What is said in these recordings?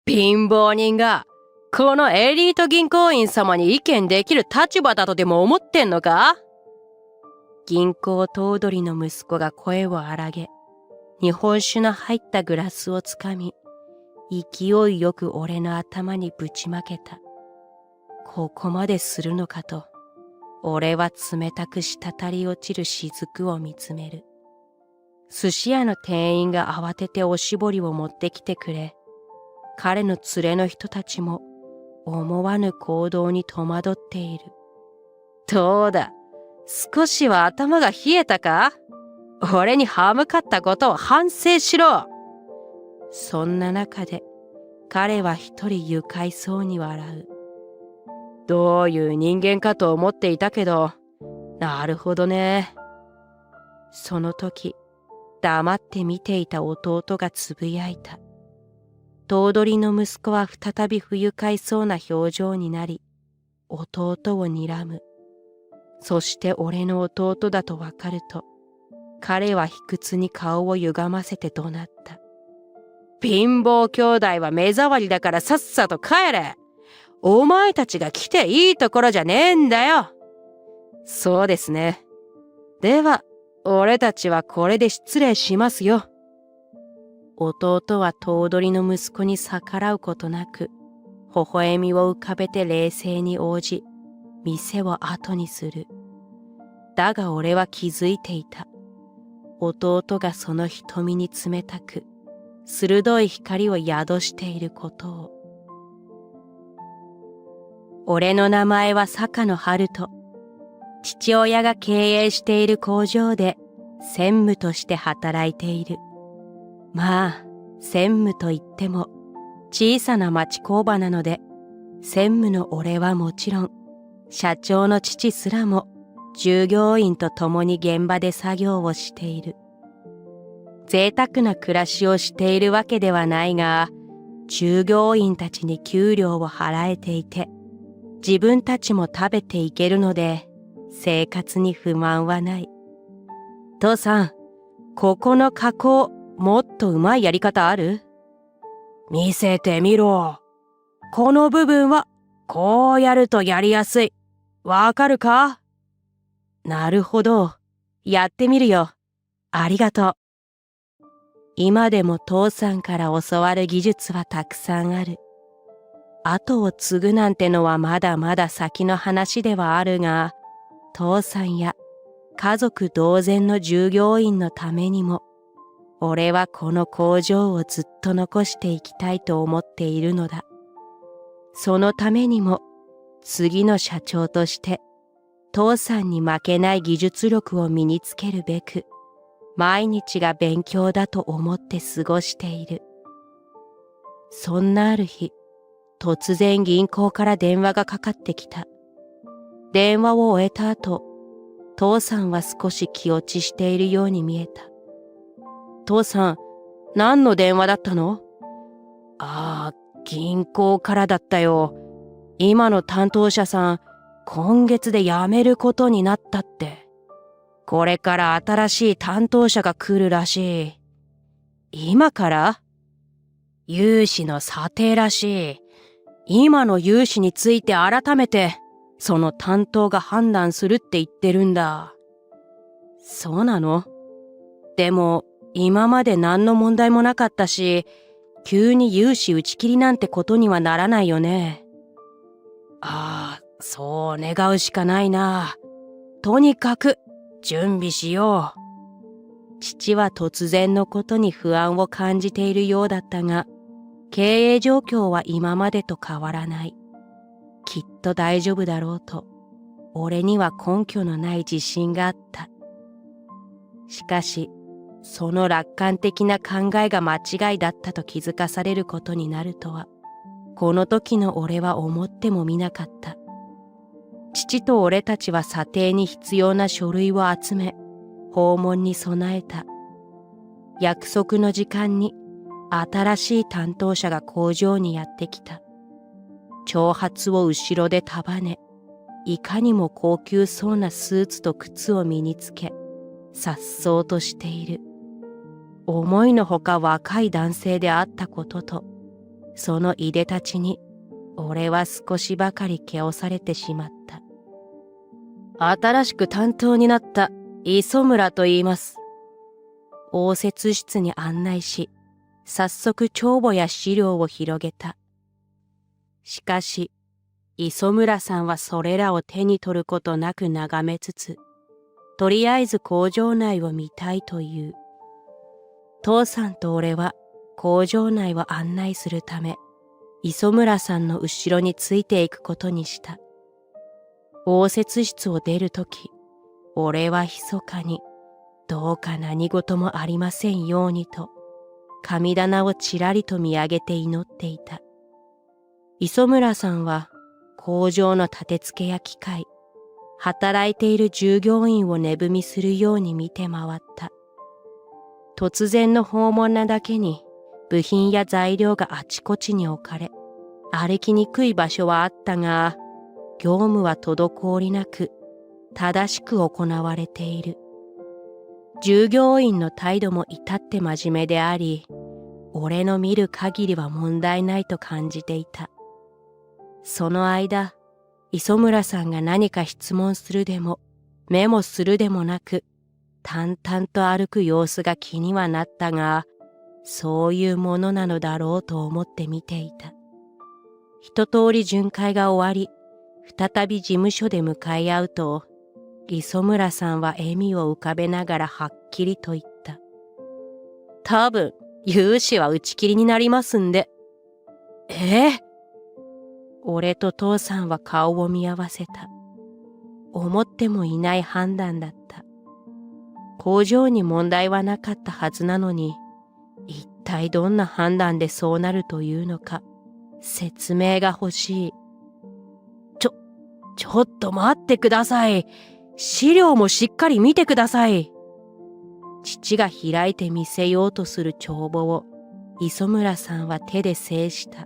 貧乏人がこのエリート銀行員様に意見できる立場だとでも思ってんのか？銀行頭取の息子が声を荒げ、日本酒の入ったグラスをつかみ、勢いよく俺の頭にぶちまけた。ここまでするのかと、俺は冷たく滴り落ちる雫を見つめる。寿司屋の店員が慌てておしぼりを持ってきてくれ、彼の連れの人たちも思わぬ行動に戸惑っている。どうだ、少しは頭が冷えたか？俺に歯向かったことを反省しろ。そんな中で彼は一人愉快そうに笑う。どういう人間かと思っていたけど、なるほどね。その時、黙って見ていた弟がつぶやいた。頭取の息子は再び不愉快そうな表情になり、弟を睨む。そして俺の弟だとわかると、彼は卑屈に顔を歪ませて怒鳴った。貧乏兄弟は目障りだからさっさと帰れ。お前たちが来ていいところじゃねえんだよ。そうですね。では、俺たちはこれで失礼しますよ。弟は頭取の息子に逆らうことなく、微笑みを浮かべて冷静に応じ、店を後にする。だが俺は気づいていた。弟がその瞳に冷たく、鋭い光を宿していることを。俺の名前は坂野春人。父親が経営している工場で専務として働いている。まあ、専務といっても小さな町工場なので、専務の俺はもちろん、社長の父すらも従業員と共に現場で作業をしている。贅沢な暮らしをしているわけではないが、従業員たちに給料を払えていて、自分たちも食べていけるので、生活に不満はない。父さん、ここの加工、もっとうまいやり方ある？見せてみろ。この部分は、こうやるとやりやすい。わかるか？なるほど。やってみるよ。ありがとう。今でも父さんから教わる技術はたくさんある。後を継ぐなんてのはまだまだ先の話ではあるが、父さんや家族同然の従業員のためにも、俺はこの工場をずっと残していきたいと思っているのだ。そのためにも、次の社長として、父さんに負けない技術力を身につけるべく、毎日が勉強だと思って過ごしている。そんなある日、突然銀行から電話がかかってきた。電話を終えた後、父さんは少し気落ちしているように見えた。父さん、何の電話だったの？銀行からだったよ。今の担当者さん、今月で辞めることになったって。これから新しい担当者が来るらしい。今から？融資の査定らしい。今の融資について改めて、その担当が判断するって言ってるんだ。そうなの？でも、今まで何の問題もなかったし、急に融資打ち切りなんてことにはならないよね。そう願うしかないな。とにかく、準備しよう。父は突然のことに不安を感じているようだったが、経営状況は今までと変わらない。きっと大丈夫だろうと、俺には根拠のない自信があった。しかし、その楽観的な考えが間違いだったと気づかされることになるとは、この時の俺は思ってもみなかった。父と俺たちは査定に必要な書類を集め、訪問に備えた。約束の時間に新しい担当者が工場にやってきた。長髪を後ろで束ね、いかにも高級そうなスーツと靴を身につけ、颯爽としている。思いのほか若い男性であったことと、そのいでたちに俺は少しばかり気をされてしまった。新しく担当になった磯村と言います。応接室に案内し、早速帳簿や資料を広げた。しかし、磯村さんはそれらを手に取ることなく眺めつつ、とりあえず工場内を見たいという。父さんと俺は工場内を案内するため、磯村さんの後ろについていくことにした。応接室を出るとき、俺は密かに、どうか何事もありませんようにと、神棚をちらりと見上げて祈っていた。磯村さんは工場の立て付けや機械、働いている従業員を値踏みするように見て回った。突然の訪問なだけに部品や材料があちこちに置かれ、歩きにくい場所はあったが、業務は滞りなく正しく行われている。従業員の態度も至って真面目であり、俺の見る限りは問題ないと感じていた。その間、磯村さんが何か質問するでもメモするでもなく、淡々と歩く様子が気にはなったが、そういうものなのだろうと思って見ていた。一通り巡回が終わり、再び事務所で向かい合うと、磯村さんは笑みを浮かべながらはっきりと言った。多分、融資は打ち切りになりますんで。俺と父さんは顔を見合わせた。思ってもいない判断だった。工場に問題はなかったはずなのに、一体どんな判断でそうなるというのか、説明が欲しい。ちょっと待ってください。資料もしっかり見てください。父が開いて見せようとする帳簿を磯村さんは手で制した。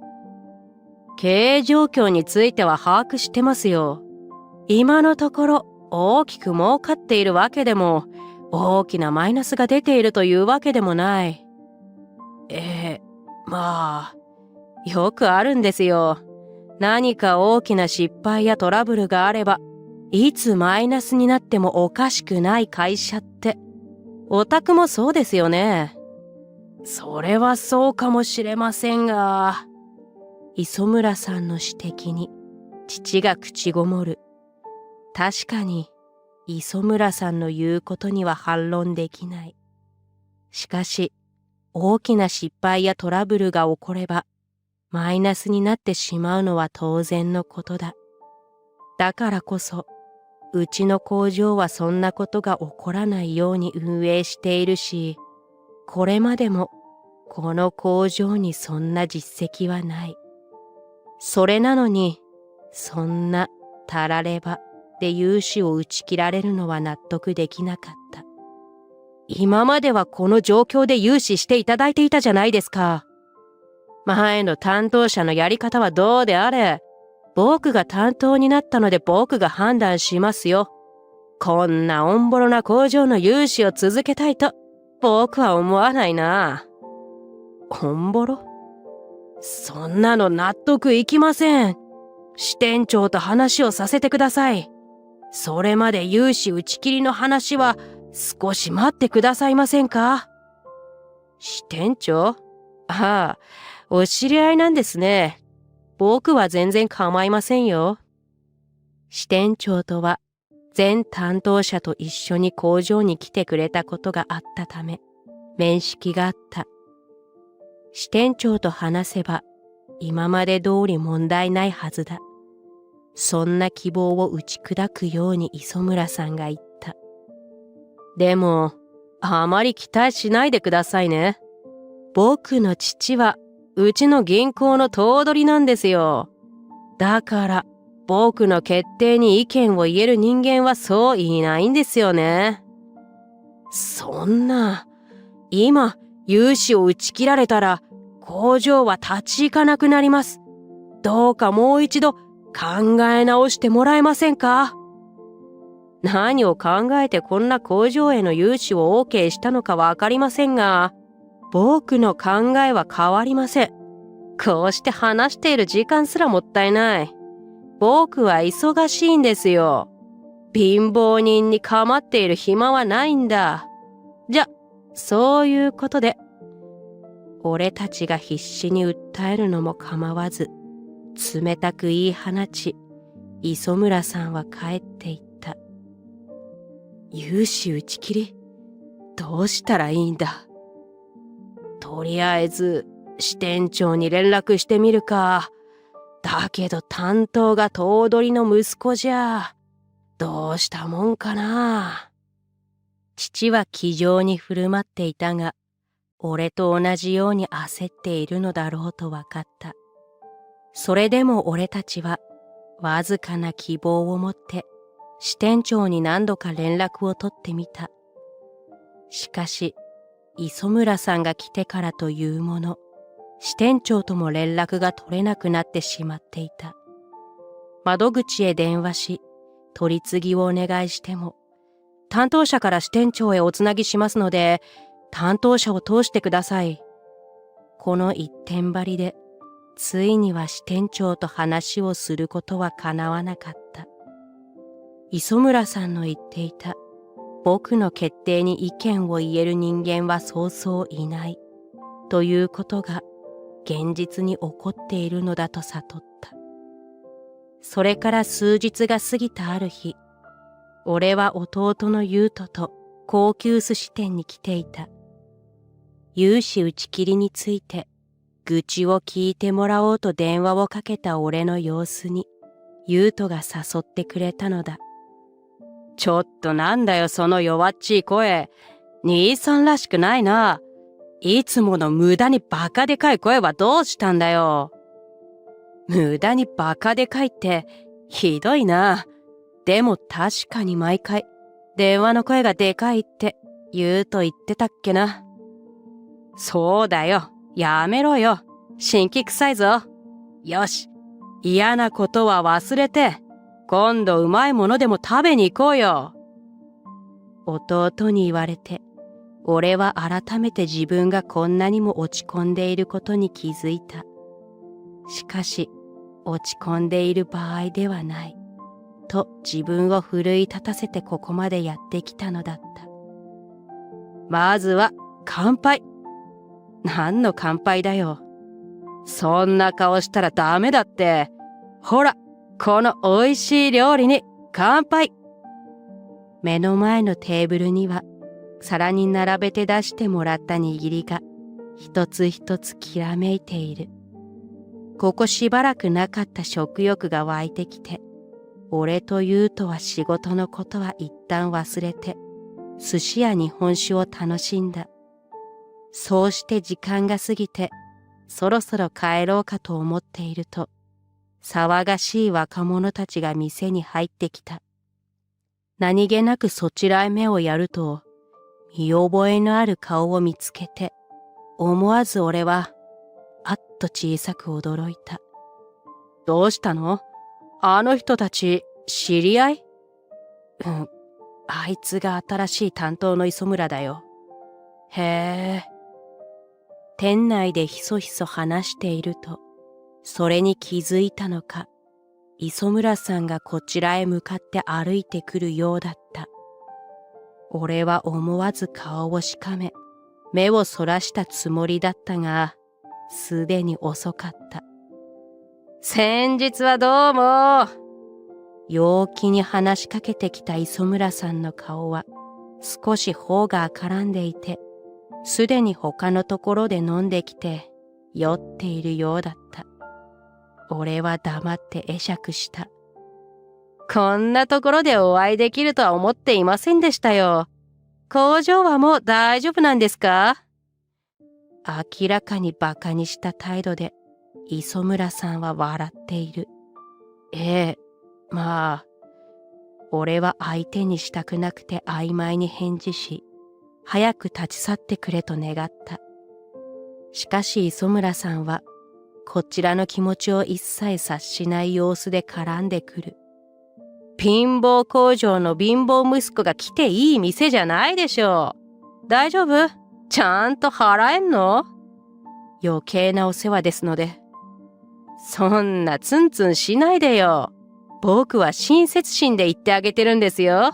経営状況については把握してますよ。今のところ大きく儲かっているわけでも、大きなマイナスが出ているというわけでもない。まあ、よくあるんですよ。何か大きな失敗やトラブルがあれば、いつマイナスになってもおかしくない会社って、お宅もそうですよね。それはそうかもしれませんが、磯村さんの指摘に父が口ごもる。確かに磯村さんの言うことには反論できない。しかし、大きな失敗やトラブルが起これば、マイナスになってしまうのは当然のことだ。だからこそ、うちの工場はそんなことが起こらないように運営しているし、これまでもこの工場にそんな実績はない。それなのに、そんなたらればで融資を打ち切られるのは納得できなかった。今まではこの状況で融資していただいていたじゃないですか。前の担当者のやり方はどうであれ、僕が担当になったので僕が判断しますよ。こんなおんぼろな工場の融資を続けたいと僕は思わないな。おんぼろ？そんなの納得いきません。支店長と話をさせてください。それまで融資打ち切りの話は少し待ってくださいませんか？支店長？ああ、お知り合いなんですね。僕は全然構いませんよ。支店長とは全担当者と一緒に工場に来てくれたことがあったため、面識があった。支店長と話せば今まで通り問題ないはずだ。そんな希望を打ち砕くように磯村さんが言った。でも、あまり期待しないでくださいね。僕の父はうちの銀行の頭取なんですよ。だから僕の決定に意見を言える人間はそういないんですよね。そんな、今融資を打ち切られたら工場は立ち行かなくなります。どうかもう一度考え直してもらえませんか？何を考えてこんな工場への融資を OK したのかわかりませんが、僕の考えは変わりません。こうして話している時間すらもったいない。僕は忙しいんですよ。貧乏人に構っている暇はないんだ。じゃ、そういうことで、俺たちが必死に訴えるのも構わず、冷たく言い放ち、磯村さんは帰っていった。融資打ち切り？どうしたらいいんだ。とりあえず、支店長に連絡してみるか。だけど担当が頭取の息子じゃ。どうしたもんかな。父は気丈に振る舞っていたが、俺と同じように焦っているのだろうと分かった。それでも俺たちは、わずかな希望を持って、支店長に何度か連絡を取ってみた。しかし、磯村さんが来てからというもの、支店長とも連絡が取れなくなってしまっていた。窓口へ電話し、取り次ぎをお願いしても、担当者から支店長へおつなぎしますので、担当者を通してください。この一点張りで、ついには支店長と話をすることは叶わなかった。磯村さんの言っていた、僕の決定に意見を言える人間はそうそういない、ということが現実に起こっているのだと悟った。それから数日が過ぎたある日、俺は弟の優斗と高級寿司店に来ていた。融資打ち切りについて愚痴を聞いてもらおうと電話をかけた俺の様子に優斗が誘ってくれたのだ。ちょっとなんだよその弱っちい声。兄さんらしくないな。いつもの無駄にバカでかい声はどうしたんだよ。無駄にバカでかいってひどいな。でも確かに毎回電話の声がでかいって言うと言ってたっけな。そうだよ。やめろよ。辛気臭いぞ。よし。嫌なことは忘れて、今度うまいものでも食べに行こうよ。弟に言われて、俺は改めて自分がこんなにも落ち込んでいることに気づいた。しかし、落ち込んでいる場合ではない。と自分を奮い立たせてここまでやってきたのだった。まずは乾杯。何の乾杯だよ。そんな顔したらダメだって。ほら、この美味しい料理に乾杯。目の前のテーブルには皿に並べて出してもらった握りが一つ一つきらめいている。ここしばらくなかった食欲が湧いてきて、俺と優斗は仕事のことは一旦忘れて、寿司や日本酒を楽しんだ。そうして時間が過ぎて、そろそろ帰ろうかと思っていると、騒がしい若者たちが店に入ってきた。何気なくそちらへ目をやると、見覚えのある顔を見つけて、思わず俺は、あっと小さく驚いた。どうしたの？あの人たち、知り合い？あいつが新しい担当の磯村だよ。へえ。店内でひそひそ話していると、それに気づいたのか、磯村さんがこちらへ向かって歩いてくるようだった。俺は思わず顔をしかめ、目をそらしたつもりだったが、すでに遅かった。先日はどうも。陽気に話しかけてきた磯村さんの顔は少し頬が赤らんでいて、すでに他のところで飲んできて酔っているようだった。俺は黙って会釈した。こんなところでお会いできるとは思っていませんでしたよ。工場はもう大丈夫なんですか？明らかにバカにした態度で磯村さんは笑っている。まあ、俺は相手にしたくなくて曖昧に返事し、早く立ち去ってくれと願った。しかし磯村さんは、こちらの気持ちを一切察しない様子で絡んでくる。貧乏工場の貧乏息子が来ていい店じゃないでしょう。大丈夫？ちゃんと払えんの？余計なお世話ですので、そんなツンツンしないでよ。僕は親切心で言ってあげてるんですよ。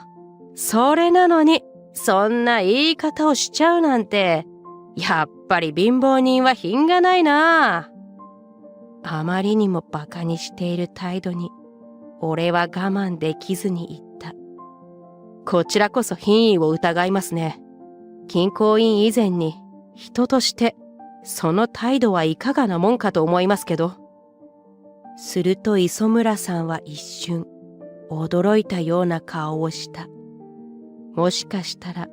それなのに、そんな言い方をしちゃうなんて、やっぱり貧乏人は品がないな。あまりにもバカにしている態度に、俺は我慢できずに言った。こちらこそ品位を疑いますね。銀行員以前に、人として、その態度はいかがなもんかと思いますけど。すると磯村さんは一瞬、驚いたような顔をした。もしかしたら、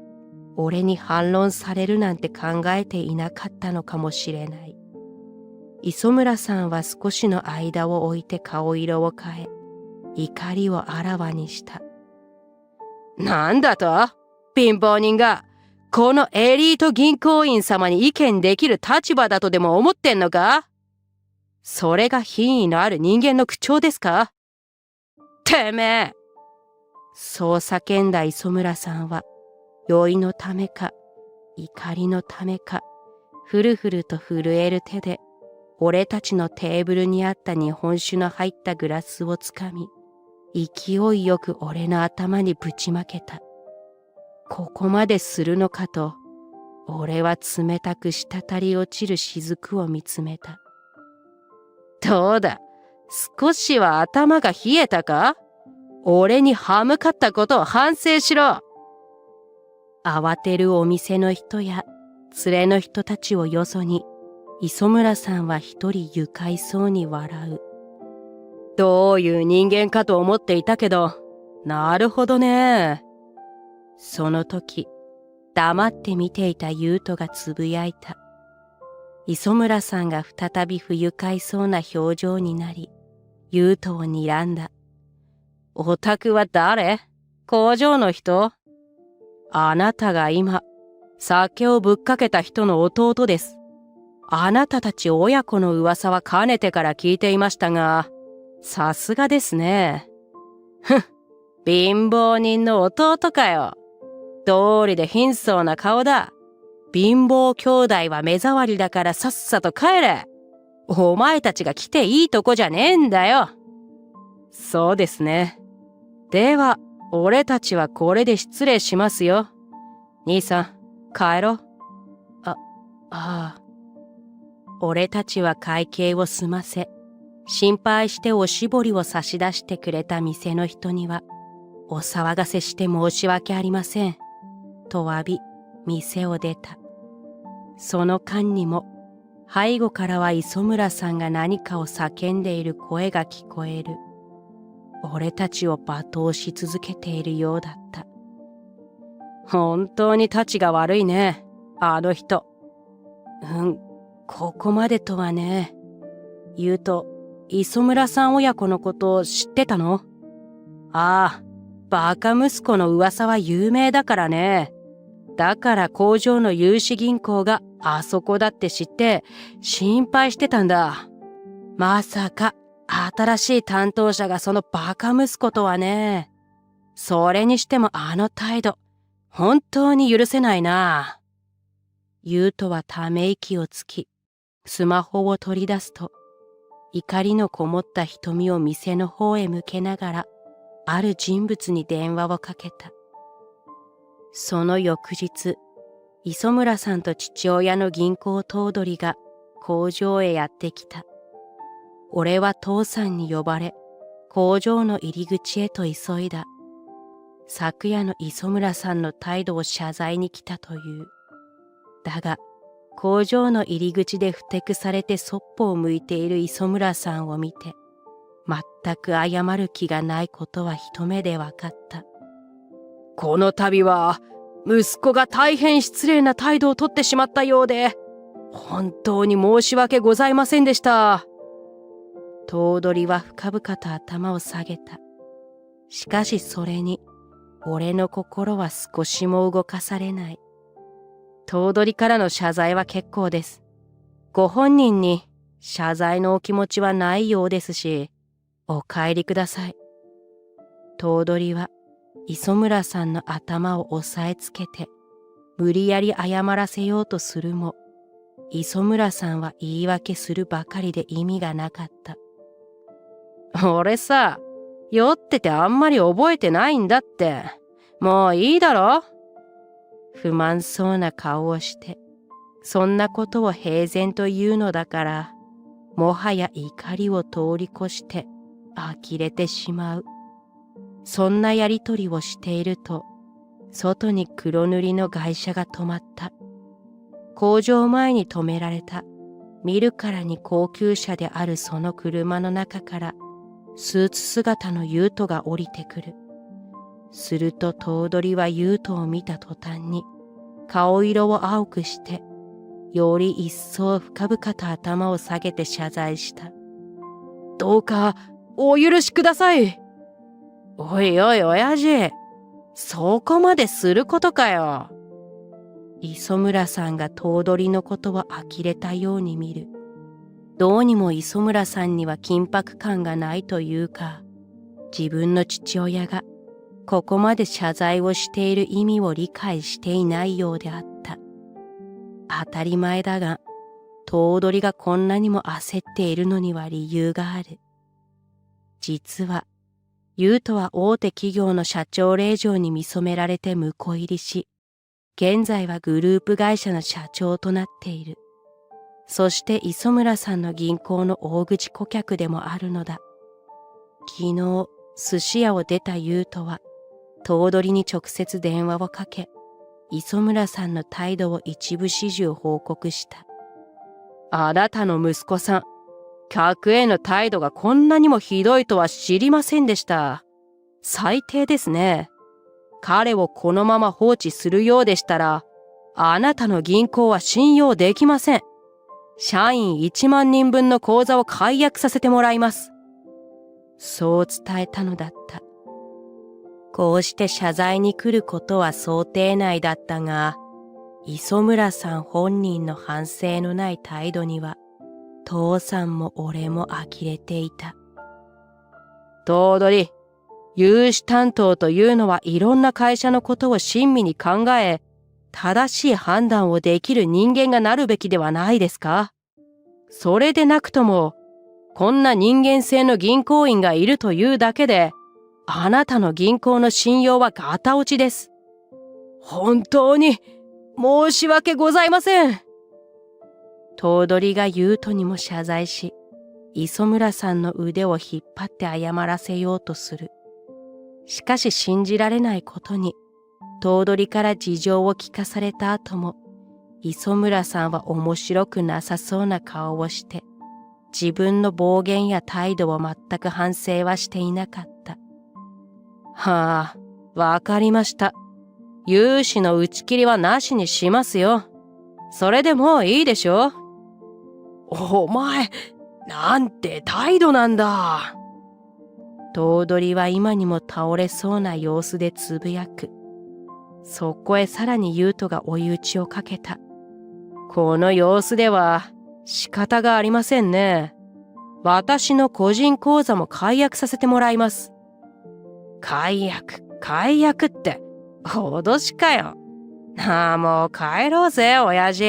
俺に反論されるなんて考えていなかったのかもしれない。磯村さんは少しの間を置いて顔色を変え、怒りをあらわにした。なんだと？貧乏人が、このエリート銀行員様に意見できる立場だとでも思ってんのか？それが品位のある人間の口調ですか？てめえ！そう叫んだ磯村さんは、酔いのためか、怒りのためか、ふるふると震える手で、俺たちのテーブルにあった日本酒の入ったグラスをつかみ、勢いよく俺の頭にぶちまけた。ここまでするのかと、俺は冷たく滴り落ちる雫を見つめた。どうだ、少しは頭が冷えたか？俺に歯向かったことを反省しろ。慌てるお店の人や連れの人たちをよそに、磯村さんは一人愉快そうに笑う。どういう人間かと思っていたけど、なるほどね。その時、黙って見ていた優斗がつぶやいた。磯村さんが再び不愉快そうな表情になり、優斗を睨んだ。お宅は誰？工場の人？あなたが今、酒をぶっかけた人の弟です。あなたたち親子の噂はかねてから聞いていましたが、さすがですね。ふん、貧乏人の弟かよ。道理で貧相な顔だ。貧乏兄弟は目障りだからさっさと帰れ。お前たちが来ていいとこじゃねえんだよ。そうですね。では、俺たちはこれで失礼しますよ。兄さん、帰ろう。ああ。俺たちは会計を済ませ、心配しておしぼりを差し出してくれた店の人には、お騒がせして申し訳ありません。と詫び、店を出た。その間にも、背後からは磯村さんが何かを叫んでいる声が聞こえる。俺たちを罵倒し続けているようだった。本当にたちが悪いね、あの人。ここまでとはね。言うと、磯村さん親子のことを知ってたの？ああ、バカ息子の噂は有名だからね。だから工場の融資銀行があそこだって知って心配してたんだ。まさか新しい担当者がそのバカ息子とはね。それにしてもあの態度、本当に許せないな。優斗はため息をつき、スマホを取り出すと、怒りのこもった瞳を店の方へ向けながら、ある人物に電話をかけた。その翌日、磯村さんと父親の銀行頭取が工場へやってきた。俺は父さんに呼ばれ、工場の入り口へと急いだ。昨夜の磯村さんの態度を謝罪に来たという。だが、工場の入り口でふてくされてそっぽを向いている磯村さんを見て、全く謝る気がないことは一目でわかった。この度は、息子が大変失礼な態度をとってしまったようで、本当に申し訳ございませんでした。頭取は深々と頭を下げた。しかしそれに、俺の心は少しも動かされない。頭取からの謝罪は結構です。ご本人に謝罪のお気持ちはないようですし、お帰りください。頭取は磯村さんの頭を押さえつけて、無理やり謝らせようとするも、磯村さんは言い訳するばかりで意味がなかった。俺さ、酔っててあんまり覚えてないんだって。もういいだろ。不満そうな顔をして、そんなことを平然と言うのだから、もはや怒りを通り越して呆れてしまう。そんなやりとりをしていると、外に黒塗りの外車が止まった。工場前に止められた見るからに高級車であるその車の中からスーツ姿の優斗が降りてくる。すると頭取は優斗を見た途端に顔色を青くしてより一層深々と頭を下げて謝罪した。どうかお許しください。おいおい親父、そこまですることかよ。磯村さんが頭取のことを呆れたように見る。どうにも磯村さんには緊迫感がないというか、自分の父親がここまで謝罪をしている意味を理解していないようであった。当たり前だが、頭取がこんなにも焦っているのには理由がある。実は、優斗は大手企業の社長令嬢に見初められて婿入りし、現在はグループ会社の社長となっている。そして磯村さんの銀行の大口顧客でもあるのだ。昨日、寿司屋を出た優斗は、頭取に直接電話をかけ、磯村さんの態度を一部始終報告した。あなたの息子さん、客への態度がこんなにもひどいとは知りませんでした。最低ですね。彼をこのまま放置するようでしたら、あなたの銀行は信用できません。社員1万人分の口座を解約させてもらいます。そう伝えたのだった。こうして謝罪に来ることは想定内だったが、磯村さん本人の反省のない態度には、父さんも俺も呆れていた。頭取、融資担当というのはいろんな会社のことを親身に考え、正しい判断をできる人間がなるべきではないですか？それでなくとも、こんな人間性の銀行員がいるというだけで、あなたの銀行の信用はガタ落ちです。本当に申し訳ございません。頭取が優斗にも謝罪し、磯村さんの腕を引っ張って謝らせようとする。しかし信じられないことに、頭取から事情を聞かされた後も、磯村さんは面白くなさそうな顔をして、自分の暴言や態度を全く反省はしていなかった。はあ、わかりました。融資の打ち切りはなしにしますよ。それでもういいでしょ？お前、なんて態度なんだ。頭取は今にも倒れそうな様子でつぶやく。そこへさらに優斗が追い打ちをかけた。この様子では仕方がありませんね。私の個人口座も解約させてもらいます。解約って、脅しかよ。ああ、もう帰ろうぜ、親父。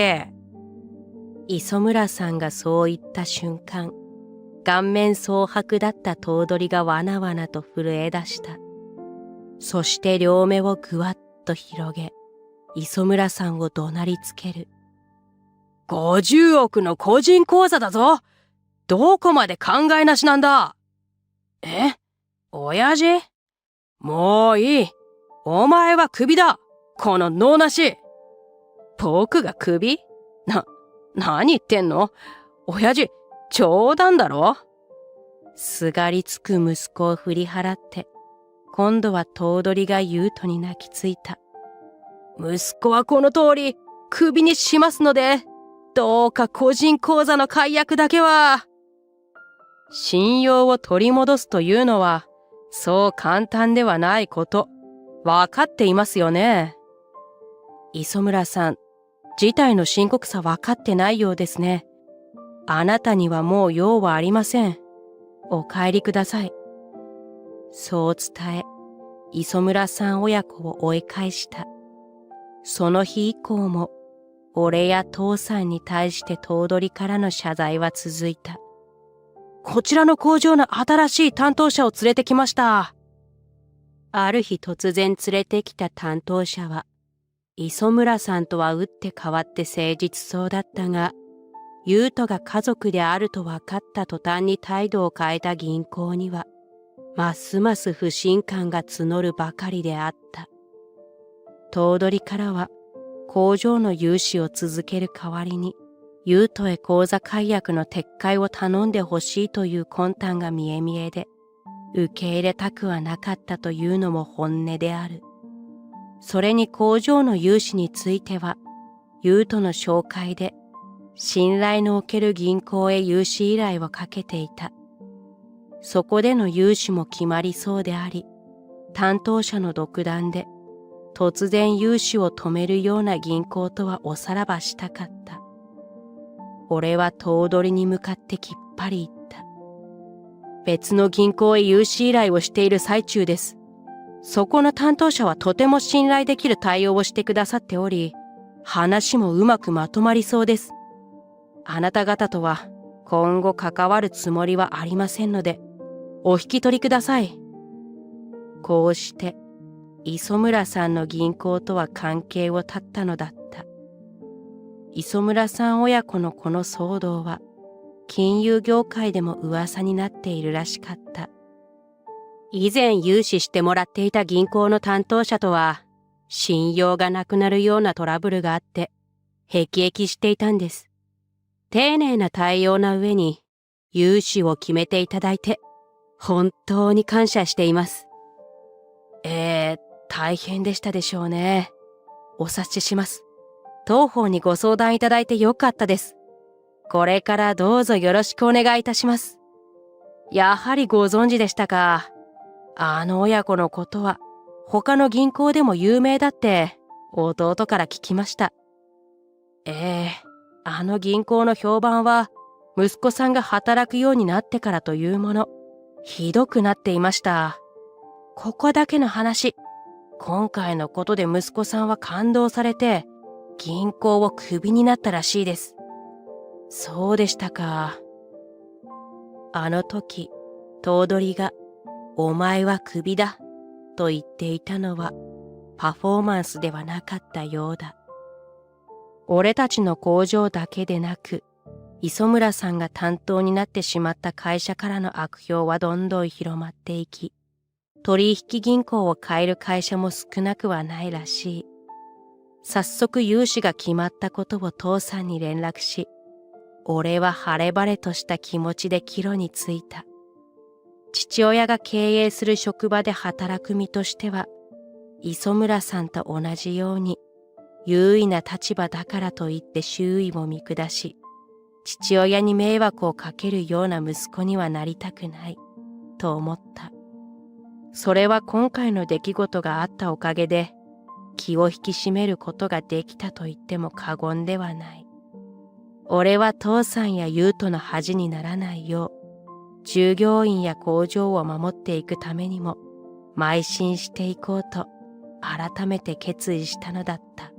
磯村さんがそう言った瞬間、顔面蒼白だった頭取がわなわなと震え出した。そして両目をぐわっと広げ、磯村さんを怒鳴りつける。50億の個人口座だぞ。どこまで考えなしなんだ。親父？もういい。お前はクビだ。この能なし。僕がクビ？何言ってんの？親父、冗談だろ？すがりつく息子を振り払って、今度は頭取が優斗に泣きついた。息子はこの通り、クビにしますので、どうか個人口座の解約だけは。信用を取り戻すというのは、そう簡単ではないこと、わかっていますよね。磯村さん、事態の深刻さわかってないようですね。あなたにはもう用はありません。お帰りください。そう伝え、磯村さん親子を追い返した。その日以降も、俺や父さんに対して頭取からの謝罪は続いた。こちらの工場の新しい担当者を連れてきました。ある日突然連れてきた担当者は、磯村さんとは打って変わって誠実そうだったが、優斗が家族であると分かった途端に態度を変えた銀行には、ますます不信感が募るばかりであった。頭取からは、工場の融資を続ける代わりに、優斗へ口座解約の撤回を頼んでほしいという魂胆が見え見えで、受け入れたくはなかったというのも本音である。それに工場の融資については、優斗の紹介で、信頼のおける銀行へ融資依頼をかけていた。そこでの融資も決まりそうであり、担当者の独断で、突然融資を止めるような銀行とはおさらばしたかった。俺は頭取に向かってきっぱり言った。別の銀行へ融資依頼をしている最中です。そこの担当者はとても信頼できる対応をしてくださっており、話もうまくまとまりそうです。あなた方とは今後関わるつもりはありませんので、お引き取りください。こうして、磯村さんの銀行とは関係を絶ったのだった。磯村さん親子のこの騒動は、金融業界でも噂になっているらしかった。以前融資してもらっていた銀行の担当者とは、信用がなくなるようなトラブルがあって、辟易していたんです。丁寧な対応な上に、融資を決めていただいて、本当に感謝しています。大変でしたでしょうね。お察しします。当方にご相談いただいてよかったです。これからどうぞよろしくお願いいたします。やはりご存知でしたか。あの親子のことは他の銀行でも有名だって弟から聞きました。あの銀行の評判は息子さんが働くようになってからというもの、ひどくなっていました。ここだけの話、今回のことで息子さんは感動されて銀行をクビになったらしいです。そうでしたか。あの時、頭取がお前はクビだと言っていたのはパフォーマンスではなかったようだ。俺たちの工場だけでなく、磯村さんが担当になってしまった会社からの悪評はどんどん広まっていき、取引銀行を変える会社も少なくはないらしい。早速融資が決まったことを父さんに連絡し、俺は晴れ晴れとした気持ちで帰路に着いた。父親が経営する職場で働く身としては、磯村さんと同じように優位な立場だからといって周囲を見下し、父親に迷惑をかけるような息子にはなりたくないと思った。それは今回の出来事があったおかげで気を引き締めることができたと言っても過言ではない。俺は父さんや優斗の恥にならないよう、従業員や工場を守っていくためにも邁進していこうと改めて決意したのだった。